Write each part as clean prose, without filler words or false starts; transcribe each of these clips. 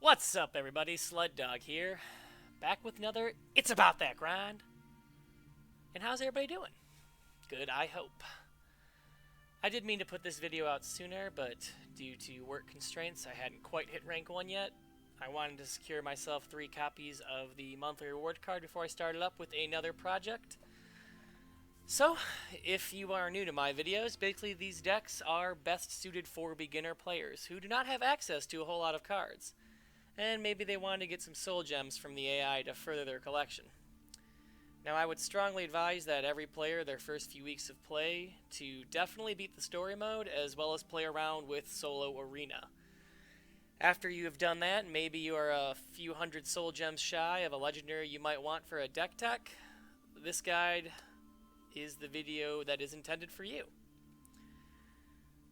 What's up, everybody? Sleddog here, back with another It's About That Grind. And how's everybody doing? Good, I hope. I did mean to put this video out sooner, but due to work constraints, I hadn't quite hit rank 1 yet. I wanted to secure myself 3 copies of the monthly reward card before I started up with another project. So, if you are new to my videos, basically these decks are best suited for beginner players who do not have access to a whole lot of cards. And maybe they wanted to get some soul gems from the AI to further their collection. Now, I would strongly advise that every player, their first few weeks of play, to definitely beat the story mode, as well as play around with solo arena. After you have done that, maybe you are a few hundred soul gems shy of a legendary you might want for a deck tech. This guide is the video that is intended for you.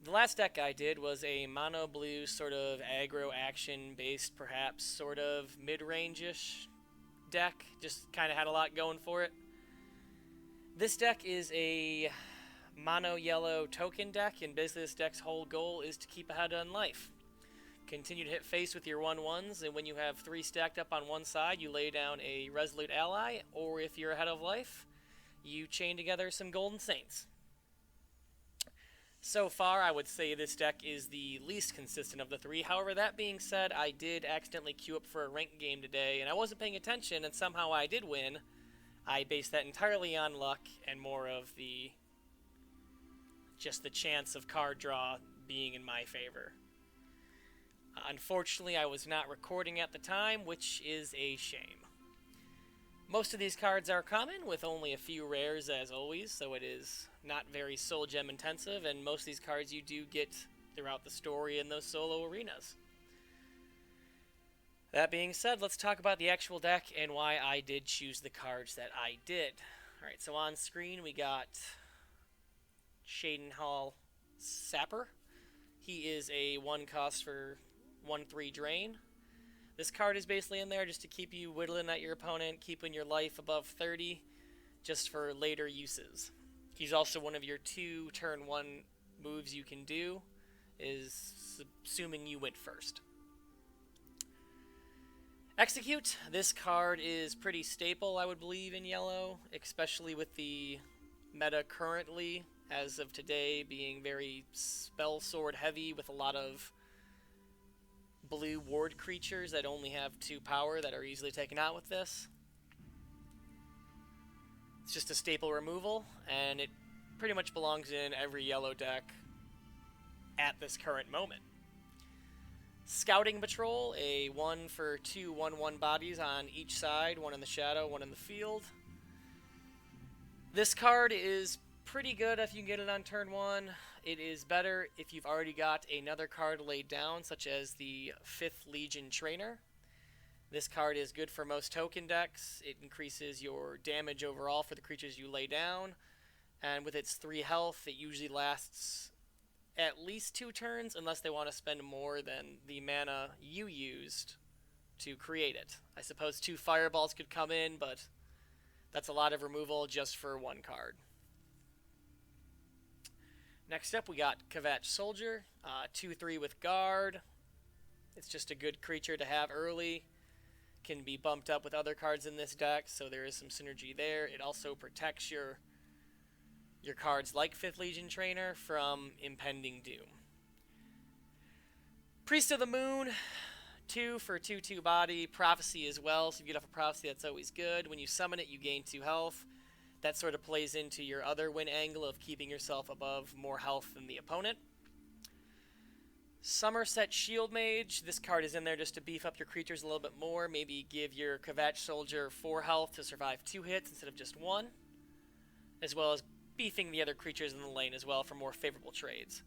The last deck I did was a mono blue sort of aggro action based, perhaps sort of mid-range-ish deck. Just kind of had a lot going for it. This deck is a mono yellow token deck, and basically this deck's whole goal is to keep ahead on life. Continue to hit face with your 1/1s, and when you have 3 stacked up on one side, you lay down a Resolute Ally, or if you're ahead of life, you chain together some Golden Saints. So far, I would say this deck is the least consistent of the 3. However, that being said, I did accidentally queue up for a ranked game today, and I wasn't paying attention, and somehow I did win. I based that entirely on luck and more of just the chance of card draw being in my favor. Unfortunately, I was not recording at the time, which is a shame. Most of these cards are common, with only a few rares as always, so it is not very soul gem intensive, and most of these cards you do get throughout the story in those solo arenas. That being said, let's talk about the actual deck and why I did choose the cards that I did. Alright, so on screen we got Shadenhall Sapper. He is a 1 cost for 1/3 drain. This card is basically in there just to keep you whittling at your opponent, keeping your life above 30, just for later uses. He's also one of your 2 turn 1 moves you can do, is assuming you went first. Execute. This card is pretty staple, I would believe, in yellow, especially with the meta currently, as of today, being very spell sword heavy with a lot of blue ward creatures that only have 2 power that are easily taken out with this. It's just a staple removal, and it pretty much belongs in every yellow deck at this current moment. Scouting Patrol, a 1 for 2 1/1 bodies on each side, 1 in the shadow, 1 in the field. This card is pretty good if you can get it on turn 1. It is better if you've already got another card laid down, such as the 5th Legion Trainer. This card is good for most token decks. It increases your damage overall for the creatures you lay down, and with its 3 health, it usually lasts at least 2 turns, unless they want to spend more than the mana you used to create it. I suppose 2 fireballs could come in, but that's a lot of removal just for 1 card. Next up, we got Kvatch Soldier, 2/3 with Guard. It's just a good creature to have early. Can be bumped up with other cards in this deck, so there is some synergy there. It also protects your cards like 5th Legion Trainer from impending doom. Priest of the Moon, 2 for 2/2 body. Prophecy as well, so if you get off a Prophecy, that's always good. When you summon it, you gain 2 health. That sort of plays into your other win angle of keeping yourself above more health than the opponent. Somerset Shield Mage. This card is in there just to beef up your creatures a little bit more. Maybe give your Kvatch Soldier 4 health to survive 2 hits instead of just 1. As well as beefing the other creatures in the lane as well for more favorable trades.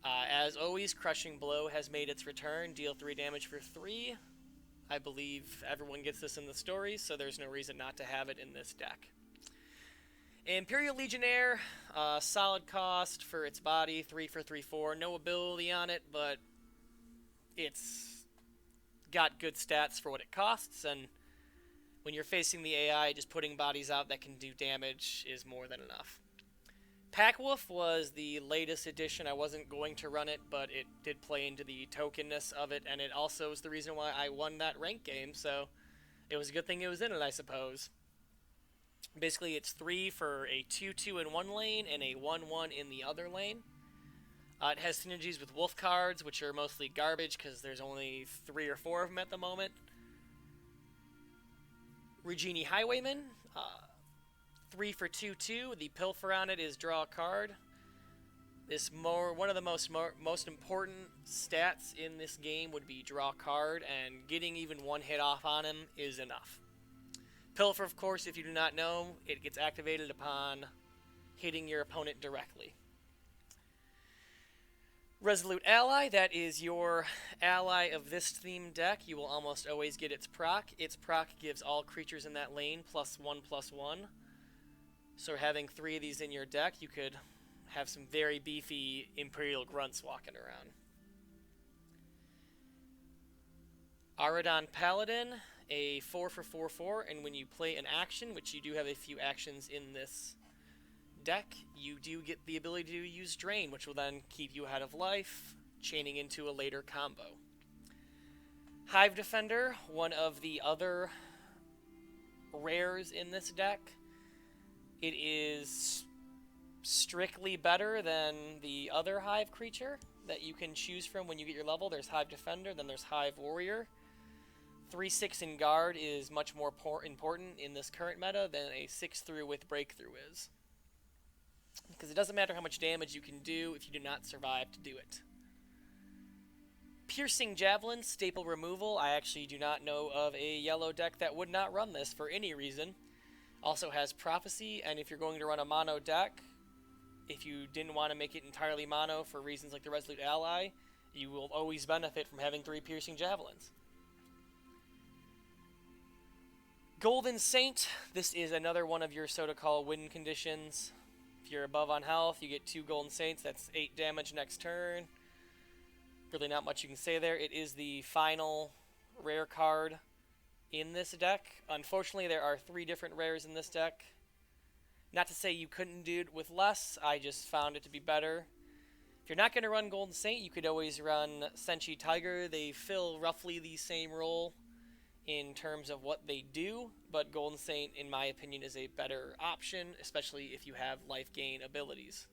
As always, Crushing Blow has made its return. Deal 3 damage for 3. I believe everyone gets this in the story, so there's no reason not to have it in this deck. Imperial Legionnaire, solid cost for its body, 3 for 3/4. No ability on it, but it's got good stats for what it costs, and when you're facing the AI, just putting bodies out that can do damage is more than enough. Pack Wolf was the latest edition. I wasn't going to run it, but it did play into the tokenness of it, and it also is the reason why I won that rank game, so it was a good thing it was in it, I suppose. Basically, it's 3 for a 2-2 in one lane and a 1-1 in the other lane. It has synergies with wolf cards, which are mostly garbage because there's only 3 or 4 of them at the moment. Regini Highwayman, 3 for 2-2. The pilfer on it is draw a card. One of the most important stats in this game would be draw card, and getting even one hit off on him is enough. Pilfer, of course, if you do not know, it gets activated upon hitting your opponent directly. Resolute Ally, that is your ally of this theme deck. You will almost always get its proc. Its proc gives all creatures in that lane +1/+1. So having 3 of these in your deck, you could have some very beefy Imperial Grunts walking around. Aradon Paladin, a 4 for 4/4, and when you play an action, which you do have a few actions in this deck, you do get the ability to use Drain, which will then keep you ahead of life, chaining into a later combo. Hive Defender, one of the other rares in this deck. It is strictly better than the other Hive creature that you can choose from when you get your level. There's Hive Defender, then there's Hive Warrior. 3/6 in Guard is much more important in this current meta than a 6/3 with Breakthrough is. Because it doesn't matter how much damage you can do if you do not survive to do it. Piercing Javelin, staple removal. I actually do not know of a yellow deck that would not run this for any reason. Also has Prophecy, and if you're going to run a mono deck, if you didn't want to make it entirely mono for reasons like the Resolute Ally, you will always benefit from having 3 Piercing Javelins. Golden Saint, this is another one of your Sotocall win conditions. If you're above on health, you get 2 Golden Saints. That's 8 damage next turn. Really not much you can say there. It is the final rare card in this deck. Unfortunately, there are 3 different rares in this deck. Not to say you couldn't do it with less, I just found it to be better. If you're not going to run Golden Saint, you could always run Senshi Tiger. They fill roughly the same role in terms of what they do, but Golden Saint, in my opinion, is a better option, especially if you have life gain abilities.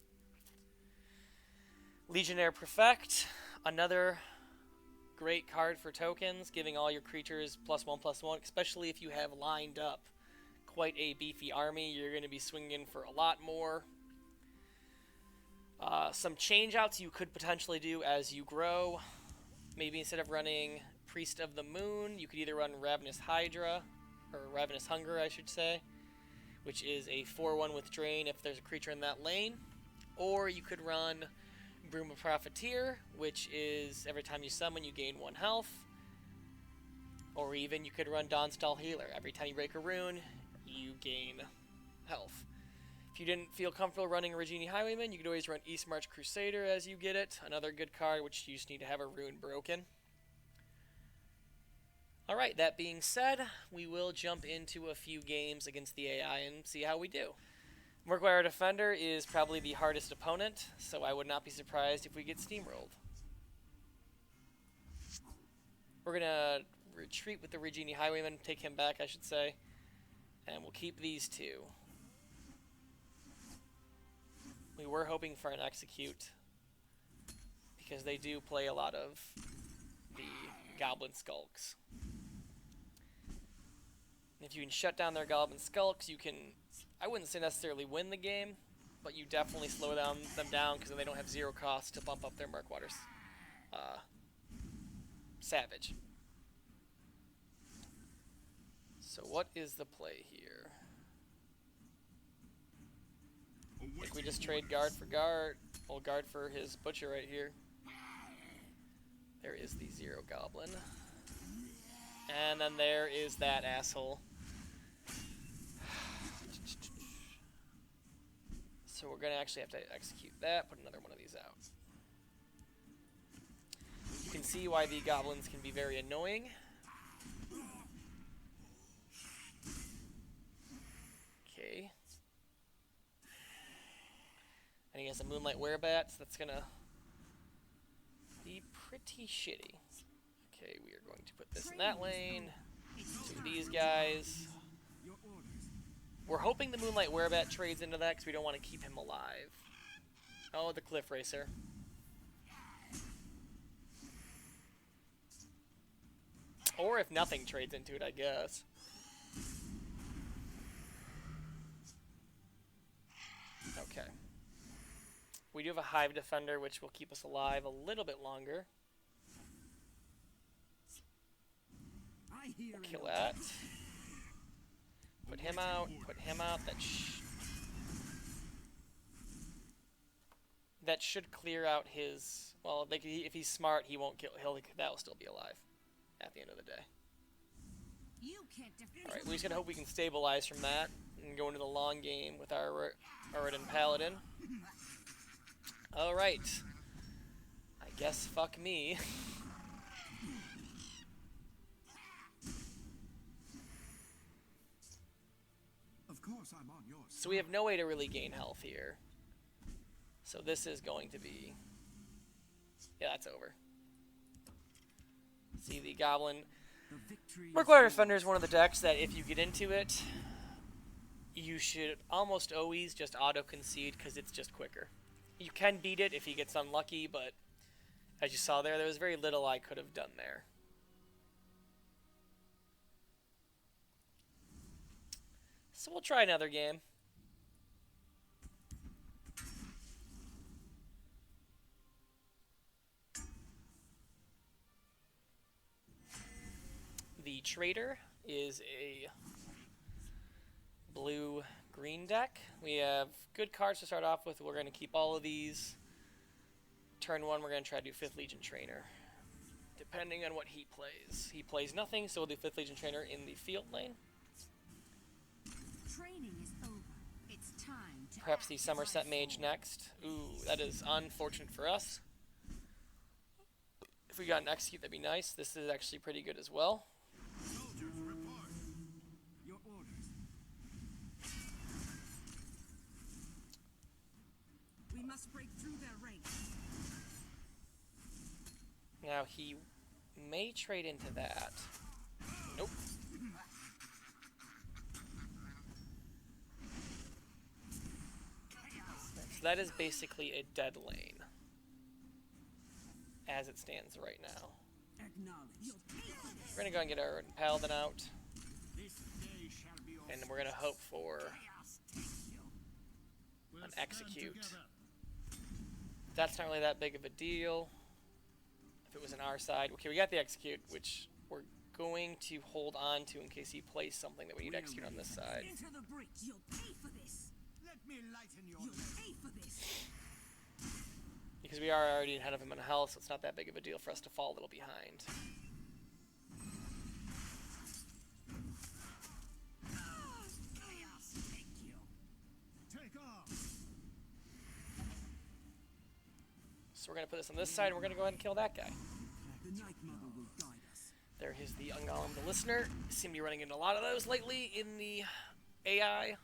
Legionnaire Perfect, another great card for tokens, giving all your creatures +1/+1, especially if you have lined up quite a beefy army. You're going to be swinging for a lot more. Some change-outs you could potentially do as you grow. Maybe instead of running Priest of the Moon, you could either run Ravenous Hydra, or Ravenous Hunger, I should say, which is a 4/1 with Drain if there's a creature in that lane. Or you could run Broom of Profiteer, which is every time you summon, you gain 1 health. Or even you could run Dawnstall Healer. Every time you break a rune, you gain health. If you didn't feel comfortable running Regini Highwayman, you could always run East March Crusader as you get it. Another good card, which you just need to have a rune broken. Alright, that being said, we will jump into a few games against the AI and see how we do. Murkwire Defender is probably the hardest opponent, so I would not be surprised if we get steamrolled. We're going to retreat with the Regini Highwayman, take him back, I should say, and we'll keep these 2. We were hoping for an Execute, because they do play a lot of the Goblin Skulks. If you can shut down their Goblin Skulks, you can, I wouldn't say necessarily win the game, but you definitely slow them down because then they don't have 0 cost to bump up their Murkwater's Savage. So what is the play here? I think we just trade guard for guard. Well, guard for his butcher right here. There is the 0 goblin. And then there is that asshole. So we're going to actually have to execute that, put another one of these out. You can see why the goblins can be very annoying. Okay. And he has a Moonlight Werebat, so that's gonna be pretty shitty. Okay, we are going to put this in that lane. Two of these guys. We're hoping the Moonlight Werebat trades into that because we don't want to keep him alive. Oh, the Cliff Racer. Or if nothing trades into it, I guess. Okay. We do have a Hive Defender, which will keep us alive a little bit longer. We'll kill that. Put him out. Put him out. That should clear out his. Well, if he's smart, he won't kill. That'll still be alive at the end of the day. All right, we just gotta hope we can stabilize from that and go into the long game with our Aridin Paladin. All right. I guess fuck me. Of course, I'm on your side. So we have no way to really gain health here. So this is going to be... Yeah, that's over. See, the Goblin... Murkwater Defender is one of the decks that if you get into it, you should almost always just auto-concede because it's just quicker. You can beat it if he gets unlucky, but as you saw there was very little I could have done there. So we'll try another game. The Trader is a blue-green deck. We have good cards to start off with. We're going to keep all of these. Turn 1, we're going to try to do 5th Legion Trainer, depending on what he plays. He plays nothing, so we'll do 5th Legion Trainer in the field lane. Training is over. It's time to Perhaps the Somerset Mage next. Ooh, that is unfortunate for us. If we got an Execute, that'd be nice. This is actually pretty good as well. Soldiers, report. Your orders. We must break through their ranks. Now he may trade into that. Nope. So that is basically a dead lane, as it stands right now. We're gonna go and get our Paladin out, and we're gonna hope for an Execute. That's not really that big of a deal. If it was on our side, okay, we got the Execute, which we're going to hold on to in case he plays something that we need to execute on this side. Enter the breach. You'll pay for this. Let me lighten your You'll load. pay for this. Because we are already ahead of him in health, so it's not that big of a deal for us to fall a little behind. Chaos, thank you. Take off. So we're going to put this on this side, and we're going to go ahead and kill that guy. The Night Mother will guide us. There is the Ungolem the Listener. Seem to be running into a lot of those lately in the AI.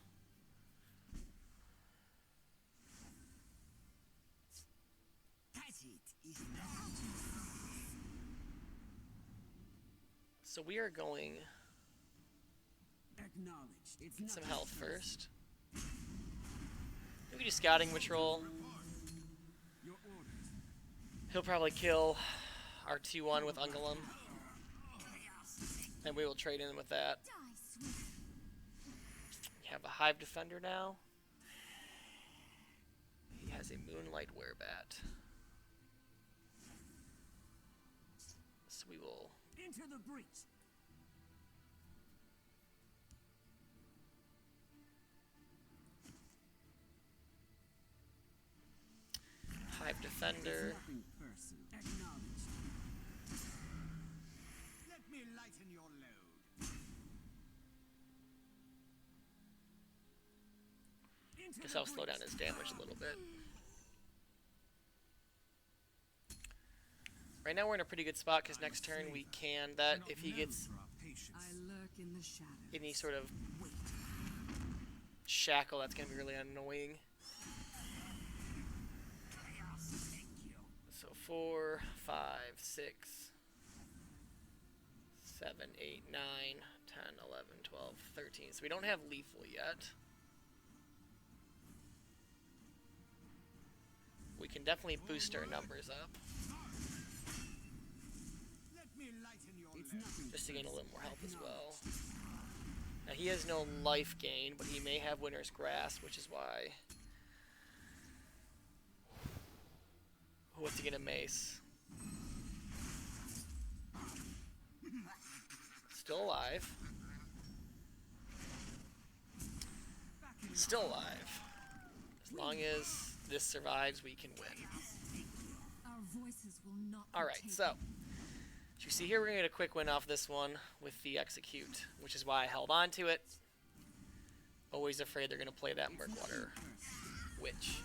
So we are going get some health first. Maybe do Scouting Patrol. He'll probably kill our 2-1 with Ungolem, and we will trade in with that. We have a Hive Defender now. He has a Moonlight Werebat. So we will... Enter the breach. Hive Defender. Let me lighten your load. Guess I'll slow down his damage a little bit. Right now we're in a pretty good spot because next turn we can that if he gets I lurk in the shadows. any sort of shackle, that's gonna be really annoying. 4, 5, 6, 7, 8, 9, 10, 11, 12, 13. So we don't have lethal yet. We can definitely boost our numbers up. Let me lighten your It's load. nothing. Just to gain a little more health as well. Now he has no life gain, but he may have Winter's Grasp, which is why. What's he gonna mace? Still alive. Still alive. As long as this survives, we can win. Our voices will not. Alright, so. As you see here, we're going to get a quick win off this one with the execute, which is why I held on to it. Always afraid they're going to play that Murkwater Witch.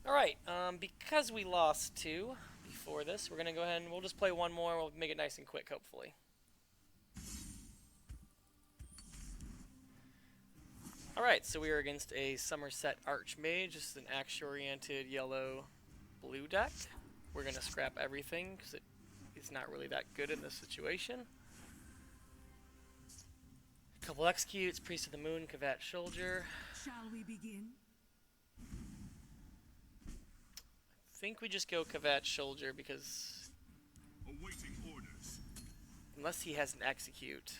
Alright, because we lost 2 before this, we're going to go ahead and we'll just play one more. We'll make it nice and quick, hopefully. Alright, so we are against a Somerset Archmage. This is an action-oriented yellow-blue deck. We're going to scrap everything because it is not really that good in this situation. A couple executes, Priest of the Moon, Kavat Soldier. Shall we begin? I think we just go Kavat Soldier because Awaiting orders. unless he has an execute.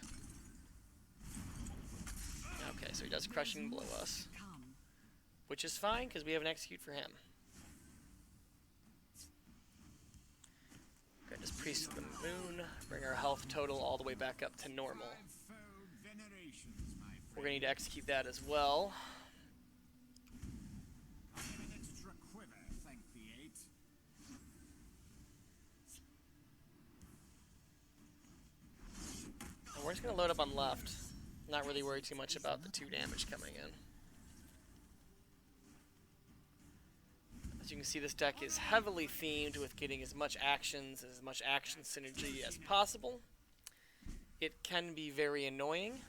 Okay, so he does Crushing below us, Come. which is fine because we have an execute for him. Okay, just Priest of the Moon, bring our health total all the way back up to normal. Fivefold venerations, my friend. We're going to need to execute that as well. I have an extra quiver, thank the 8. And we're just going to load up on left. Not really worry too much about the 2 damage coming in. As you can see, this deck is heavily themed with getting as much actions, as much action synergy as possible. It can be very annoying.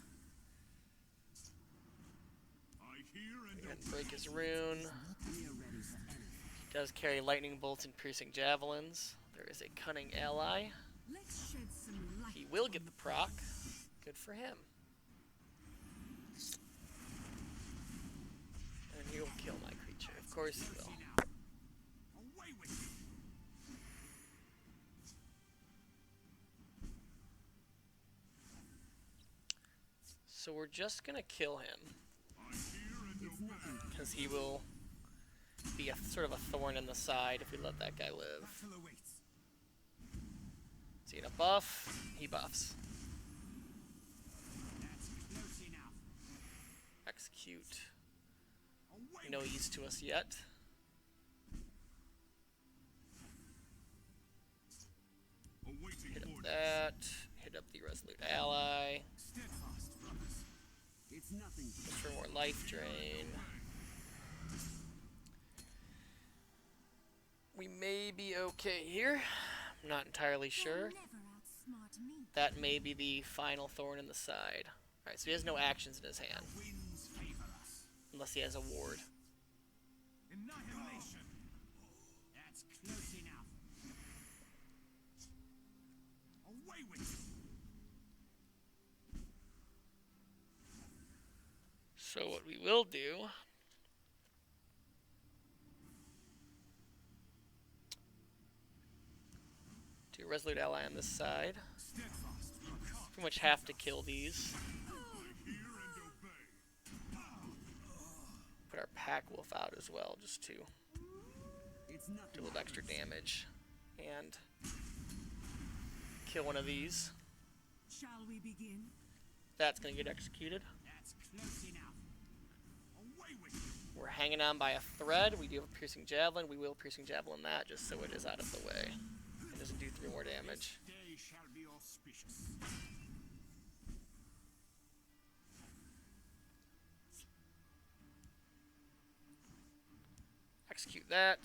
I hear and And break his rune. We are ready for anything. He does carry lightning bolts and piercing javelins. There is a cunning ally. Let's shed some light. He will get the proc. Good for him. And he will kill my creature. Of course he will. away with you. So we're just gonna kill him. I hear and It's nothing. Because he will be a sort of a thorn in the side if we let that guy live. battle awaits. Is he gonna buff? He buffs. That's close enough. Execute. Away No with use to us yet. awaiting Hit up orders. that. Hit up the Resolute Ally. Steadfast from us. It's nothing. Look for more life drain. We may be okay here. I'm not entirely sure. That may be the final thorn in the side. Alright, so he has no actions in his hand. Winds favor us. Unless he has a ward. Annihilation. That's close enough. Away with you. So what we will do... do a Resolute Ally on this side. Steadfast from us. Pretty much have to kill these. Hear and obey. Put our Pack Wolf out as well, just to It's do a nothing. little extra damage. And kill one of these. Shall we begin? That's going to get executed. That's close enough. Away with you. We're hanging on by a thread. We do have a Piercing Javelin. We will Piercing Javelin that just so it is out of the way. It doesn't do 3 more damage. Day shall be auspicious. Execute that.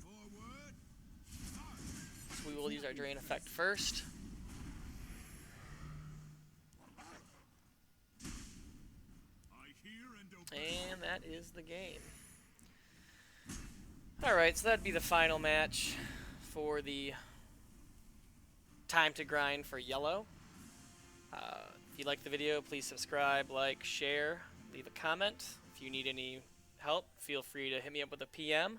Forward. So we will use our Drain effect first. is the game. Alright, so that'd be the final match for the time to grind for yellow. If you like the video, please subscribe, like, share, leave a comment. If you need any help, feel free to hit me up with a PM.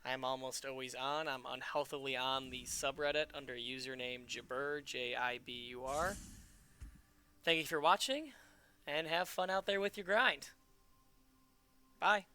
I'm almost always on. I'm unhealthily on the subreddit under username Jibur, Jibur. Thank you for watching, and have fun out there with your grind. Bye.